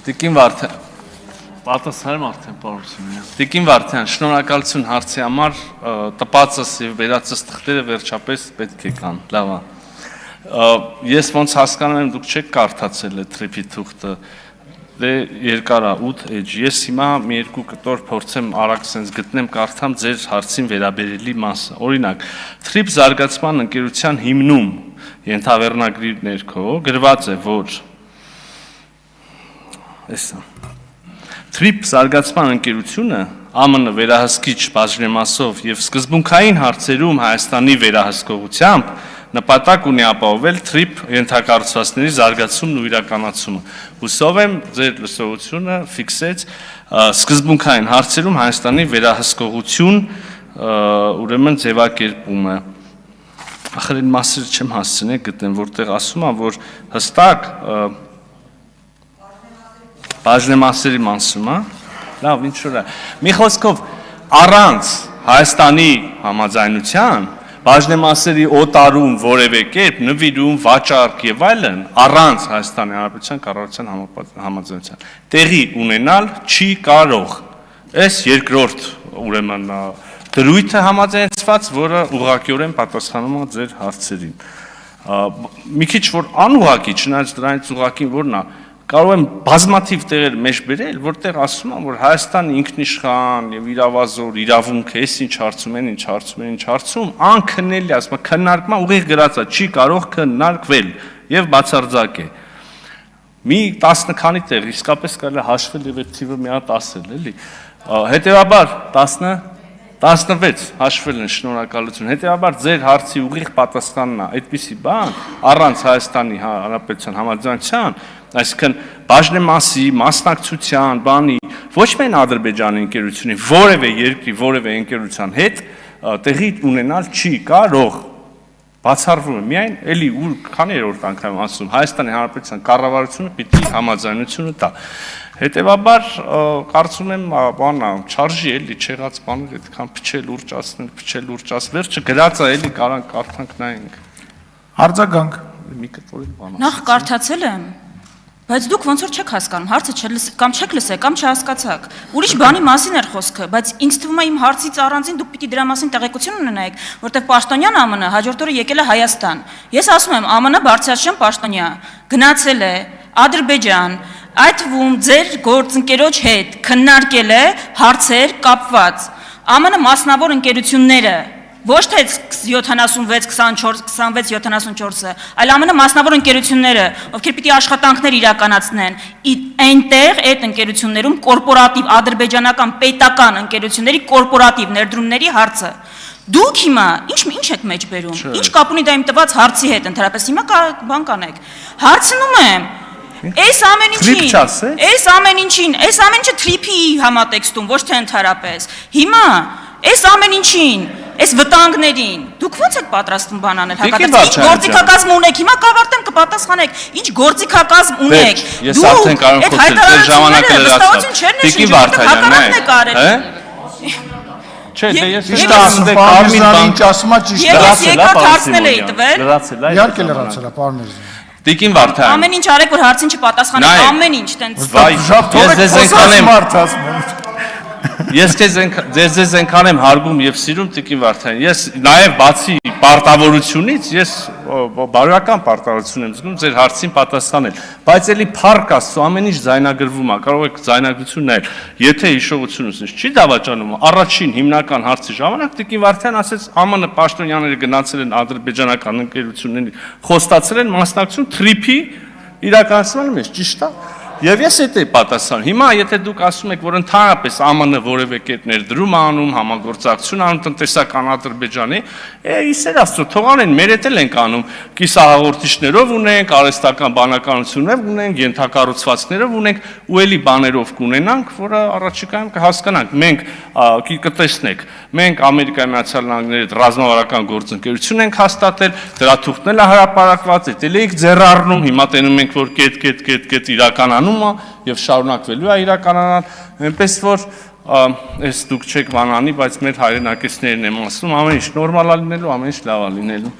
Տիկին Վարդան, պատասխանում արդեն պարուսիմյան։ Տիկին Վարդան, շնորհակալություն հարցի համար, տպածս եւ վերածս թղթերը վերջապես պետք է կան, լավ է։ Ես ոնց հասկանում եմ, դուք չեք կարդացել այդ թրիփի թուղթը, դե երկար է 8 էջ։ Ես հիմա մի երկու կտոր փորձեմ արագ sense գտնեմ, կարդամ ձեր հարցին վերաբերելի մասը։ Օրինակ, թրիփ զարգացման ընկերության հիմնում ենթավերնագրի ներքո գրված է, որ Թրիփ զարգացման ընկերությունը ԱՄՆ վերահսկիչ բաժնեմասով եւ սկզբունքային հարցերում Հայաստանի վերահսկողությամբ նպատակ ունի ապահովել թրիփ ենթակառուցվածքների զարգացումն ու իրականացումը։ Հուսով եմ ձեր լսողությունը ֆիքսեց սկզբունքային հարցերում Հայաստանի վերահսկողություն ուրեմն ձևակերպումը։ Ախր այն մասերը չեմ հասցնել գտնեմ, որտեղ ասում եմ, որ հստակ բաժնեմասերի մասում, լավ, ինչ որ է։ Մի խոսքով առանց Հայաստանի համաձայնության բաժնեմասերի օտարում որևէ կերպ նվիրում, վաճառք եւ այլն առանց Հայաստանի Հանրապետության կառավարության համաձայնության տեղի ունենալ չի կարող։ Այս երկրորդ ուրեմն դրույթը համաձայնեցված, որը ուղղակիորեն պատասխանում է ձեր հարցերին։ Մի քիչ որ անուղղակի, չնայած դրանից ուղղակին որն է, կարող եմ բազմաթիվ տեղեր մեջ բերել, որտեղ ասում եմ, որ Հայաստանը ինքնիշխան եւ իրավազոր իրավունք է, այս ինչ հարցում են, ինչ հարցում են, ինչ հարցում, անքննելի, ասում եմ, քննարկման ուղիղ գրած է, չի կարող քննարկվել եւ բացարձակ է։ Մի 10 քանի տեղ իսկապես կարելի է հաշվել եւ այդ թիվը մի հատ ասել, էլի։ Հետեւաբար 16 հաշվել են, շնորհակալություն։ Հետեւաբար ձեր հարցի ուղիղ պատասխանն է այդպիսի բան, առանց Հայաստանի Հանրապետության համաձայնության, այսինքն բաժնեմասի, մասնակցության, բանի, ոչ միայն Ադրբեջանի ընկերությունի, որևէ երկրի, որևէ ընկերության հետ տեղի ունենալ չի կարող։ Բացառվում է միայն, էլի քանի երրորդ անգամ ասում, Հայաստանի Հանրապետության կառավարությունը պիտի համաձայնությունը տա։ Հետևաբար կարծում եմ, բանա, չարժի էլի չեղած բաներ այդքան փչել, ուռճացնել, վերջը գրած է էլի կարդանք նայենք։ Արձագանք։ Մի կտորի բան։ Նախ կարդացել եմ, բայց դուք ոնց որ չեք հասկանում, հարցը կամ չեք լսել, կամ չհասկացաք։ Ուրիշ բանի մասին էր խոսքը, բայց ինձ թվում է իմ հարցից առանձին դուք պիտի դրա մասին տեղեկություն ունենայիք, որտեղ Պաշտոնյան ԱՄՆ հաջորդ օրը եկել է Հայաստան։ Ես ասում եմ, ԱՄՆ Բարձրաստիճան պաշտոնյա գնացել է Ադրբեջան, այդ թվում ձեր գործընկերոջ հետ քննարկել է հարցեր կապված։ ԱՄՆ մասնավոր ընկերությունները ոչ թե 76, 24, 26, 74-ը, այլ ԱՄՆ մասնավոր ընկերությունները, ովքեր պիտի աշխատանքներ իրականացնեն, այնտեղ այդ ընկերություններում կորպորատիվ ադրբեջանական պետական ընկերությունների կորպորատիվ ներդրումների հարցը։ Դուք հիմա ինչ եք մեջ բերում։ Ինչ կապ ունի դա իմ տված հարցի հետ, ընդհանրապես հիմա բան կանեք։ Հարցնում եմ, այս ամեն ինչը թրիփի համատեքստում, ոչ թե ընդհանրապես։ Հիմա այս ամեն ինչին, այս վտանգներին, դուք ո՞նց եք պատրաստվում բան անել հակադարձ։ Ինչ գործիքակազմ ունեք, հիմա կավարտեմ կպատասխանեք, ինչ գործիքակազմ ունեք։ Ես արդեն կարող եմ խոսել, ձեր ժամանակը լրացավ։ Տիկին Վարդանյանն Չէ, դե ես ասում եմ, Պարմիրզան ինչ ասում է ճիշտ է։ Ես երկար հարցնել էի տվել։ Իհարկե լրացել է, Պարմիրզան։ Տիկին Վարդան։ Ամեն ինչ արեք, որ հարցին չպատասխանեք, ամեն ինչ տենց։ Ես ձեզ այնքան եմ հարգում եւ սիրում Տիկին Վարդան։ Ես նաեւ բացի պարտավորությունից, ես բարոյական պարտավորություն եմ զգում ձեր հարցին պատասխանել, բայց էլի փառք Աստծո, ամեն ինչ ձայնագրվում է, կարող եք ձայնագրություն նայել։ Եթե հիշողությունս չի դավաճանում, առաջին հիմնական հարցի ժամանակ Տիկին Վարդան ասեց, ԱՄՆ պաշտոնյաները գնացել են ադրբեջանական ընկերությունների, խոստացել են մասնակցություն թրիփի իրականացման մեջ, ճիշտ է։ Եվ ես այդ էի պատասխանում։ Հիմա եթե դուք ասում եք, որ ընդհանրապես ԱՄՆ որևէ կերպ ներդրում անում, համագործակցություն անում տնտեսական Ադրբեջանի, իսեր Աստծո, թողանեն, մեր հետ էլ ենք անում, կիսահաղորդիչներով ունենք, արհեստական բանականություններով ունենք, ենթակառուցվածքներով ունենք, ու էլի բաներով կունենանք, որը առաջիկայում կհասկանանք։ Մենք կտեսնեք, մենք Ամերիկայի Միացյալ Նահանգների հետ ռազմավարական գործընկերություն ենք հաստատել, դրա թուղթն էլ հրապարակված է, դել էիք ձեռառնում, հիմա տենում ենք, որ կետ իրականանում եւ շարունակվելու է իրականանալ, այնպես որ այս դուք չեք բանանի, բայց մեր հայրենակիցներն եմ ասում, ամեն ինչ նորմալ է լինելու, ամեն ինչ լավ է լինելու։